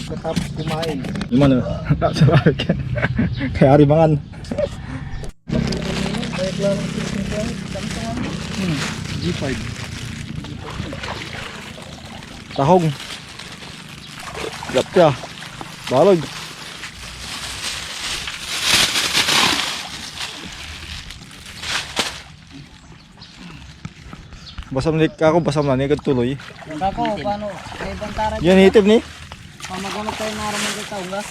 Pagkatapos kumain. Gimana? Tak sabar kan. Kayak harimangan. G5. Tahong. Gap ya. Balog. Basam ni ako basam na ni tuloy. Kako, paano? May bantara Yan hitib ni. Pamagamot tayo naraman sa taong gas.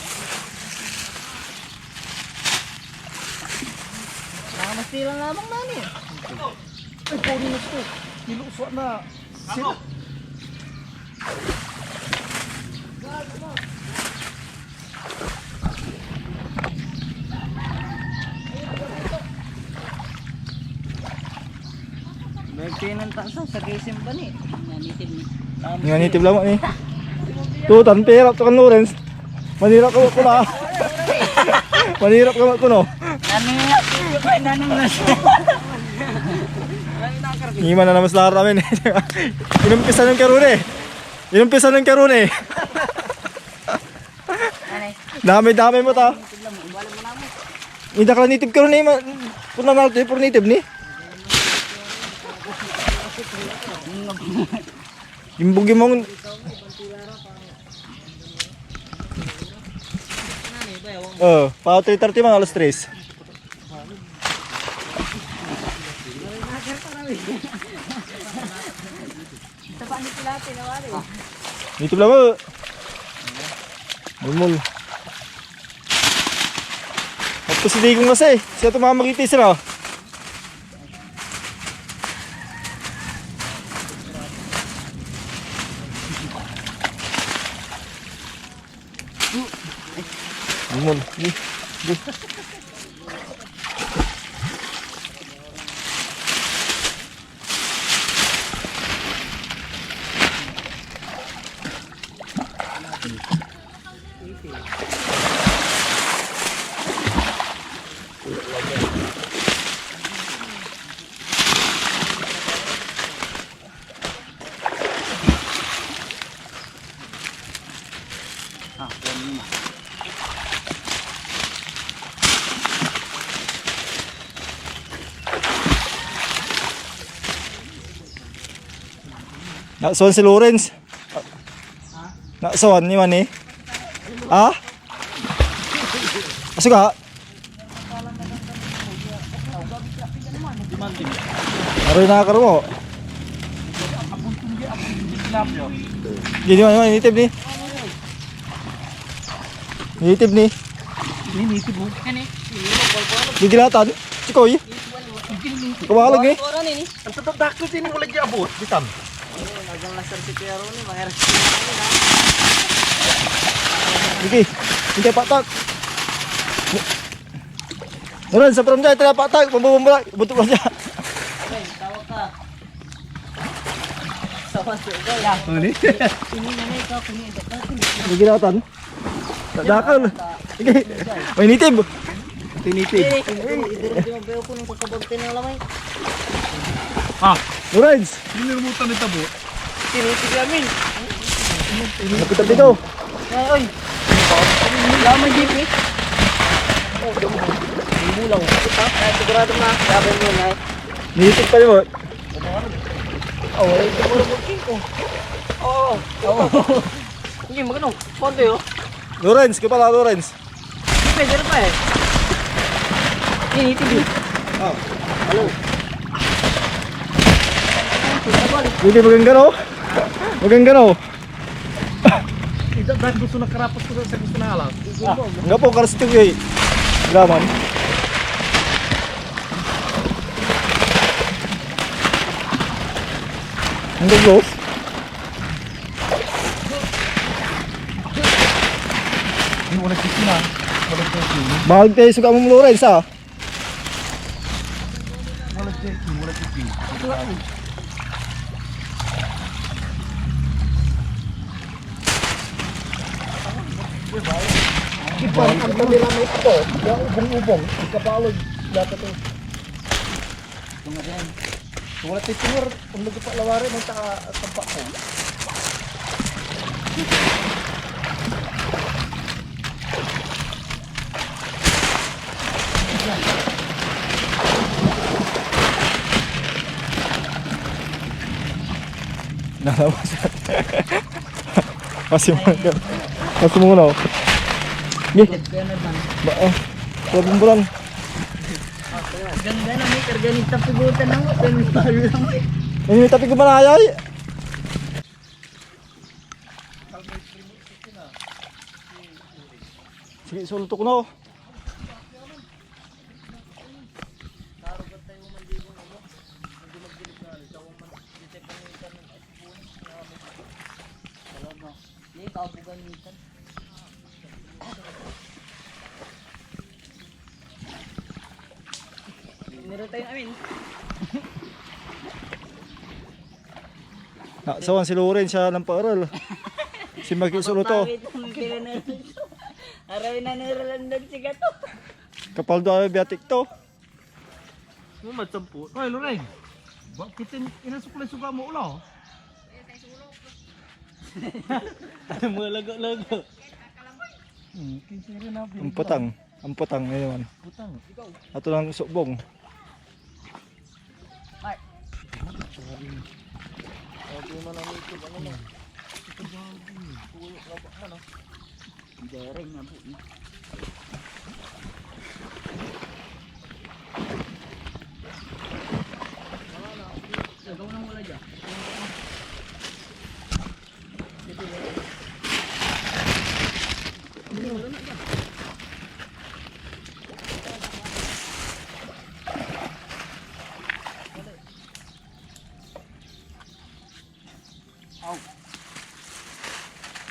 Nakamastila lamang nani. Ay, puri na ito. Niluswa na. Sila. Bertinan tansa sa kisim ba ni? Nanitib ni. Nga nitib lamang ni. Tutan perap to kan Lawrence. Manirap ka ko na. Manirap ka ko no. Nanilap. Ay nanong nas. Iman na naman sa lahat namin. Inumpisan ng karune. Inumpisan ng karune. Dami-dami mo ta. Hindi ka nitib karune. Puna natin puro nitib ni. Imbugi mong pa 3:30 man alas 3. Nitib lang mo. Mulmul. Tapos si Digong kasi. Siya tumamagiti sila. Mulmul. Nakasuan si Lawrence. Nakasuan ni Manny. Ha? Aso ka? Aroy nakakaro mo. Gini man, nitib ni. Nitib ni. Nitib mo. Gigilatan. Sikoy. Kawalag ni. Ang tatadakot din mo lagi abot. Bitam. Nagang lasar si Pero ni mahirap. Sige. Hindi patak. Naran sa prom dyan, tala patak. Pambubumula. Butok lang dyan. Okay, tawag ka. Sawas ko. Ya. Ano? Ini na ikaw kung ito. Gigilatan. Dakal. Sige. May nitib. Tinitib. Idiro mo ko nung kakabagtin ng lamay. Lawrence. Nilumutan ni tabo. Tinitib namin. Napitab dito. Ay. Lamay jeep eh. Oh, damo. Mulaw. Ay, sigurado na. Sabi mo na. Nitib pa mo. Oh, ay siguro mo ko. Oh. Oh. Hindi magano. Ponte yo. Lawrence, ka pala Lawrence. Pwede pa eh. Tinitib. Halo. Hindi magandang magandang Dahil gusto na karapas ko sa gusto na alam. enggak po karas itu gay. Gaman. Enggak bos. Yung una kisina. Mahal tayo suka mo Lawrence ah. nga. Ipan, ang kanila may ito. Yung ubong-ubong. Ikabalog. Dapat ito. Tunga din. Wala tayo tingur. Kung nagpapalawari, may tampak ko. Nalawas. Kasi mo na. Kaya naman. Sabong bulan. Ganda na may karganita pigutan na mo. Pemipalo lang mo. Ini may tapi kumanayay. Sige, sultok na. Hindi, kaubugan nitan. Meron tayong amin. Sawan si Loren siya ng paaral. Si Maki Suluto. Arawin na niralandan si Gato. Kapal do ay biatik to. Mumat sampu. Ay, Loreng. Bakit inasuklay-suka mo ulaw? Ano mo lago-lago? Kinsiri na. Ang putang ngayon. Putang. Ikaw. Ato lang subong. Ay. Dereng nga po. Gawin na mula dyan.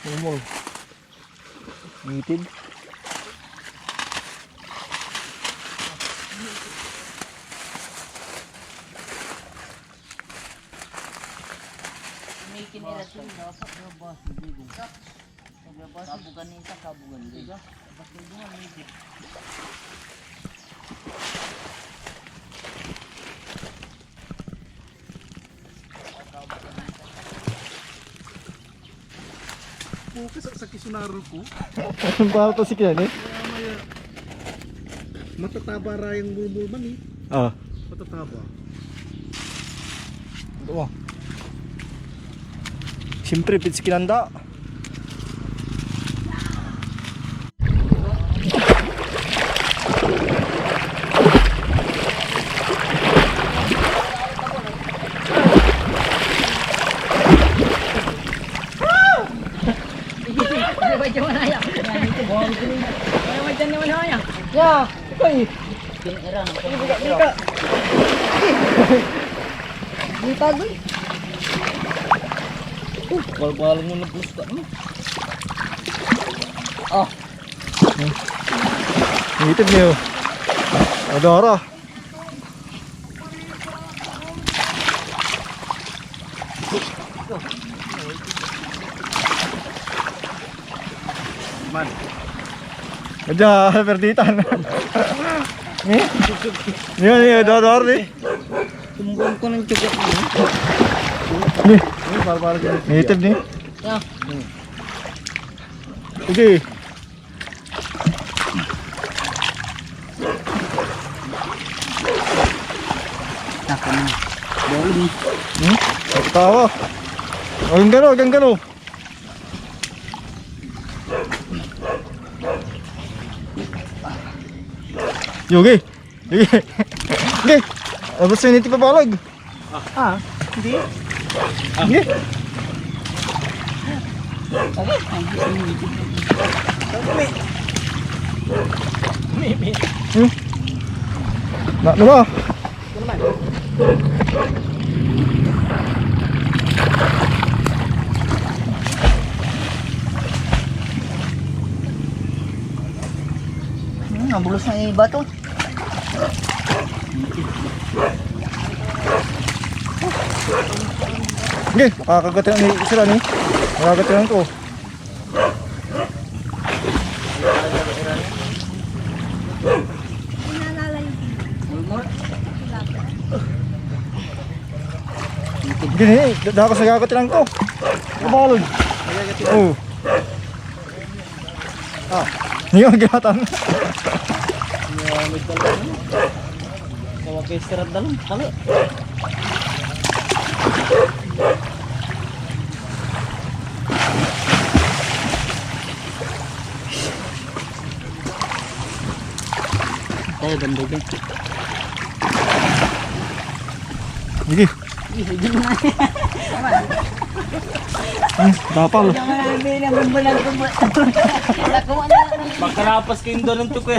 Umol. Ngitid. May kinira siya. Dapat nabas. Nabas. Kabugan nita. Kabugan nita. Dapat nabungan nita. Pukas sa kisunaro ko. Ang pa to si Kian eh. Matataba ra yung bulbul man eh. Ah. Matataba. Oo. Siyempre pits kinanda. Macam mana ya? Macam mana ya? Ya, koi. Erang. Buka. Buka gue. Bal-balan mo plus ka mo. Oh. Ngitid niyo. Adora. Man. Aja, perditan. Ni? Ni adora ni. Tumbon ko ng cukup ni. Ni, Ini bal-bal gini. ngitid ni. Ya. Sige. Takkan ni. Boleh ni. Tawa. Hanggang gano. Yogi. Yogi. Yogi. Abos ini tipe balag. Ah, hindi. Yogi. Nak dulu. Ang bulos na yung iba to. Sige, kakagatiran ni sila ni. Kakagatiran ko. Gini, dah ako sa kakagatiran ko. Kabalog. Oh. Hindi ko ginatan. May dalang. Kaya kay sirat dalang. Talo. Tayo ganda dyan. Sige. Dapal. Magkarapas kayo doon ng tukoy.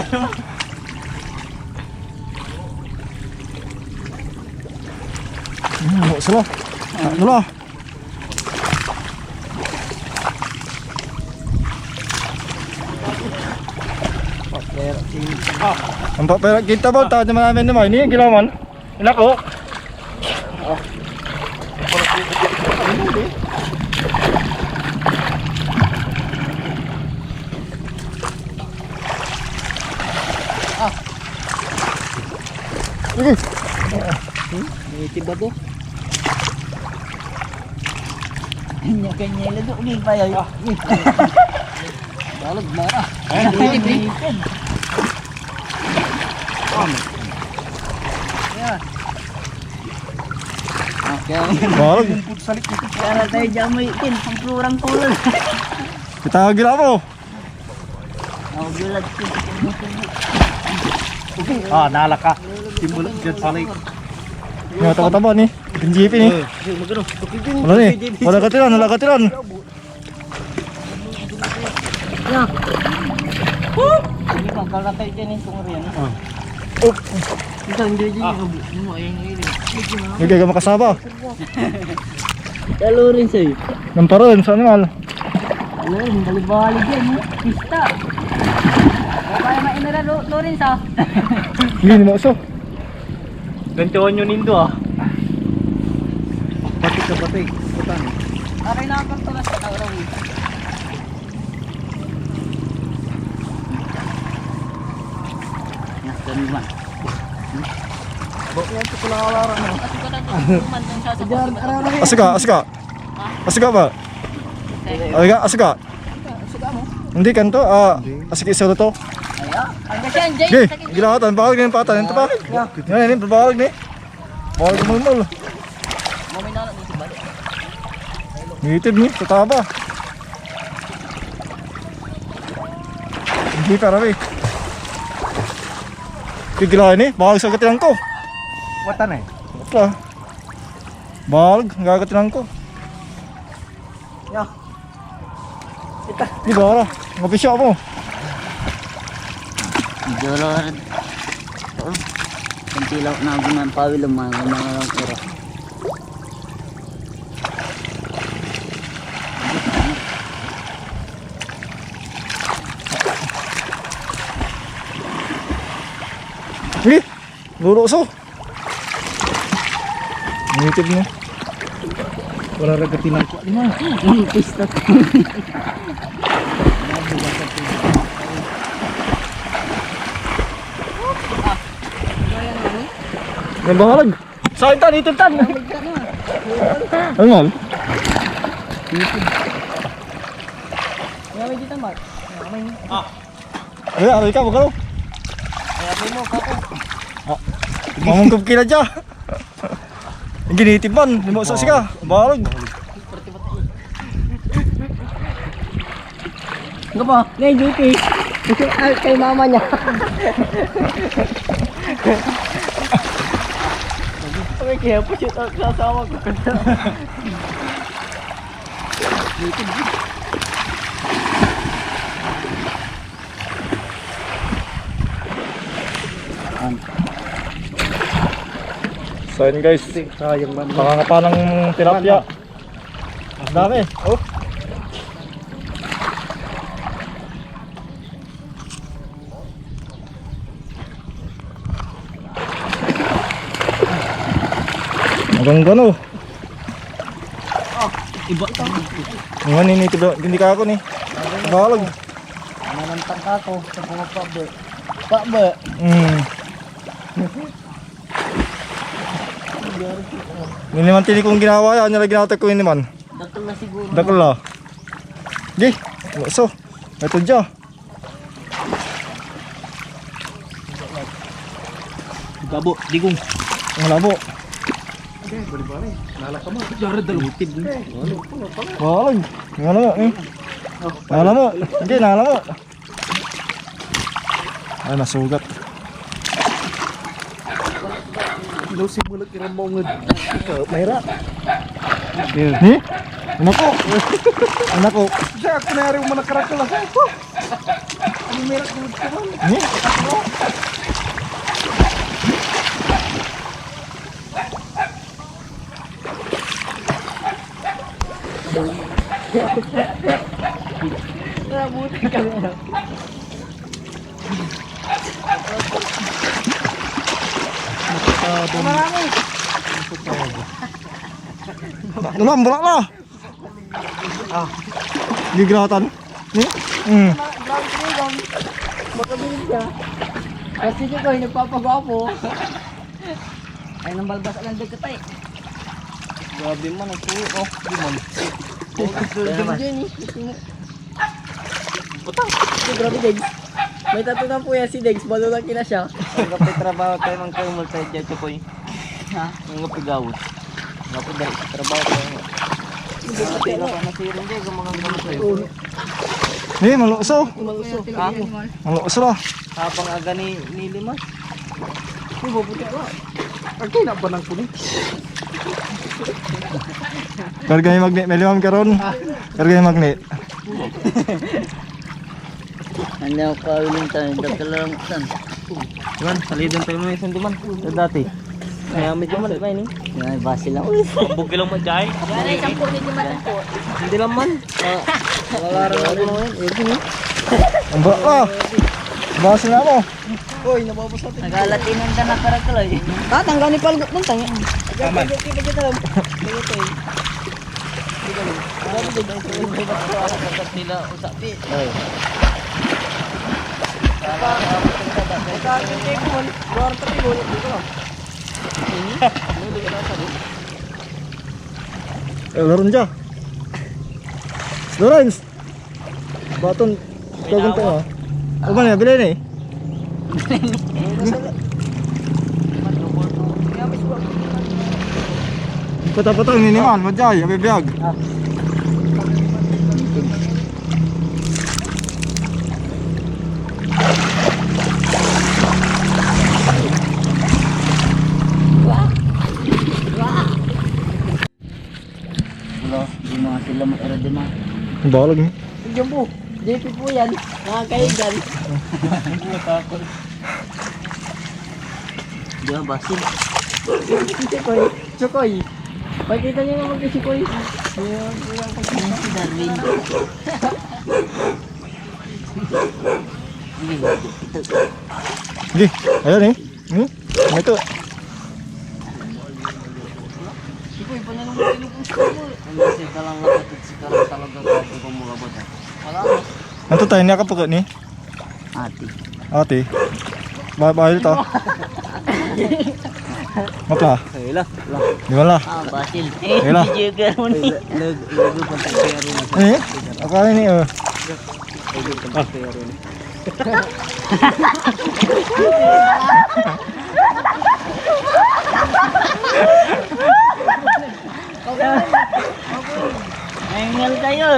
Sila. Sila. Ang papera kita ba? Tayo naman namin naman. Ini gilaman. Inako. May tiba to. Nya kanya lado ni bayay. Dalag mara. Balag. Kaya tayo jamay tin, ang plurang tulad. Kita gila mo. Oh, gulad tin. Nala ka. Timbulan dyan sa lake. Nga taba-taba ni. GP ni. Magano? Wala ni. Wala katiran, wala katiran. Ya. Ini pang kalatay din yung tungurian. Oh, Ito hindi din mo ayun ini. hindi ka makasaba. Dalo rin sa'yo. Namparoon sa animal. Ano rin, balik-balik yan. Pista. Kaya mainira Lorenz ah. Hindi mo so. Gantuan yun nindo ah. Batik na batik. Putan. Aray na akong tulas sa tawaraw. Nasaan naman? Bakit yan ito pala kalaran mo? Kasi ko na tuman ng sasapaw. Asika, asika. Asika ba? Asika, asika. Hindi kanto, asika isa to. Ayo, hanggang siya, Jay. Okay, gilatan, balag din patan, ito pa. Yan, yan, balag ni. Balag mulmul. Mamay na lang dito balik. Ngitid ni, tataba. Hindi para rin. Kigilahin ni, balag sa katilang ko. Watan eh. Ito. Balag, gagatilang ko. Ya. Di ba, ngapisya mo. Jolo rin. Kantilaw na ako ng pawil ang mga ura. Sige, luroso. Ngitid mo. Wala ragatin ang Pista. May bahalag. Sa akin tan, itin tan. Ano mal? Ngayon dito Mark. Ay, aray ka, magkano? Ngayon mo kako. Mamungkap kila dyan. Ginitib man, limo sa siga. Bahalag. Nga ba? Ngayon duty. Kay mama niya. Okay, kaya po siya sasawa ko. So yun guys, sayang man. nakangapa ng tilapia. Ang dami. Oh. Hanggang gano. Iba. Nga nini tiba, hindi ka ako ni. Balag. Manantang ka ko sa mga pabe. Pabe. Ini man tini kong ginawa yan, nila ginatag ko ini man. Dakal na siguro. Dakol la. Gi, so. Ito dyan. Gabo, digong. Ang labo. Jared dalutib. Balag. Nga mo, eh. Nala mo. Hindi, nala mo. Ay, nasugat. Daw simulat kira mo ngud. Mayra. Ni? Anak ko. Anak ko. Siya ako na ari mo nakarak la sa ko. Ano merak ngud ka man? Ni? Buti ka na. Marami. Naman, bulak na. Gigratan. Ni? Grabe ko lang. Makabilis ka. Kasi ko ko nagpapagwapo. Ay nang balbas ang dagkat ay. Grabe man ang tuyo. Oh, di man. Putang. Grabe Degs. May tattoo na po yan si Degs. Balo lang kina siya. Ang kapit trabaho tayo mang kayo multa dyan ito po Ha? ang kapigawot. Nga po dahil sa trabaho tayo. Hindi na pa nasirin dyan kung mga gamot tayo. Ni, maluso. Maluso. Maluso la. Habang aga ni Limas. Agay na ba nang kulit? Kargay magnet, may limang karon. Kargay magnet. Hindi ako kawiling tayo. Dakal lang saan. Diman, salidin tayo mga isang diman. Sa dati. Kaya medyo man, diba ini? Yan, basi lang. Bugi lang man dyan. Yan ay 10 hindi man po. Hindi lang man. Malarang ako ngayon. Eh, di Ang ba ka? Basi na mo. Oy, nababasa tayo. Nagalatinan ka na karakaloy. Ah, tanggal ni palgot ng tanya. Dapat nila usapi. Laron dyan. Lawrence. Baton. Gagawin tayo. O ba na, bilhin eh. Patapatang niniman, madjay, abibiyag. Wala, di mga sila matira din mga. Balag eh. Diyan po. JP po yan. Nakakayo dyan. Di ba basin? Chikoy. Chikoy. Pakita niyo naman kay Chikoy. Si Darwin. Sige, ayun eh. Ito. Chikoy, pa niya naman kinukustong mo. Ano si kalang lapatid si karang talaga kasi kung mga bata. Wala. Ano tayo niya kapag ni? Ati. Ate. Bahal ito. Mapla. Kaya Di ba la? ah, basil. Kaya. Video ka ron eh. Lago pa sa kaya ron. Eh? Ako ni Lago pa sa kaya ron. Ngayon tayo.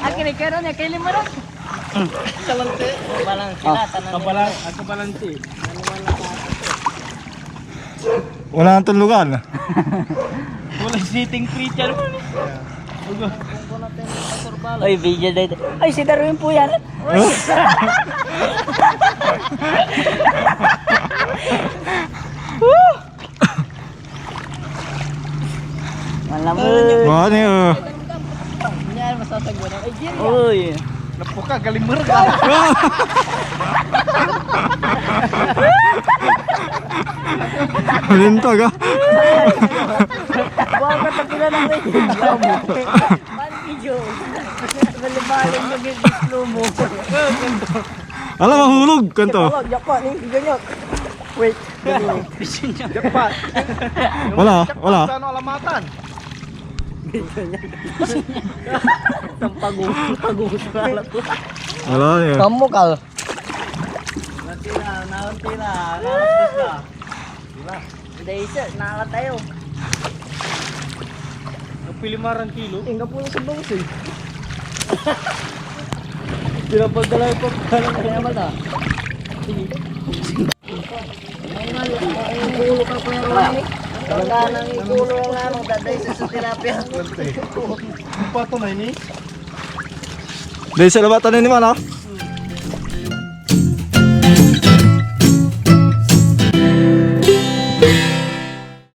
Akin ay karon niya kay limaron. Kalante. Balang sila tanan. Ako balante. Wala nang tulugan. Wala sitting preacher man. Oy, video dito. Ay, si Darwin po yan. Malamig. Wala ni Yan masasagwan ay Jerry. Uy. Napo ka galimmer ka. Lintag ah. Wow, na lang rin yung slow mo. Video. Balibalin mo yung slow mo. Alam, mahulog. Kanto. Jackpot ni, ganyan. Wait. Jackpot. Wala. Sa ano alamatan? Ang pag-uus ko alam ko. Wala niya. Kamu ka. Natira, nalapos na. Hindi isa, nakakatayo. Pilimarang kilo. Inga po sa bangus eh. Pinapagdala yung pagkalang Kaya ba ito? Ang gulo ka kuya Ronnie. Talaga nang igulo ang anong daday sa tilapia. Ang pato na ini. Dahil sa labatan ni man, oh.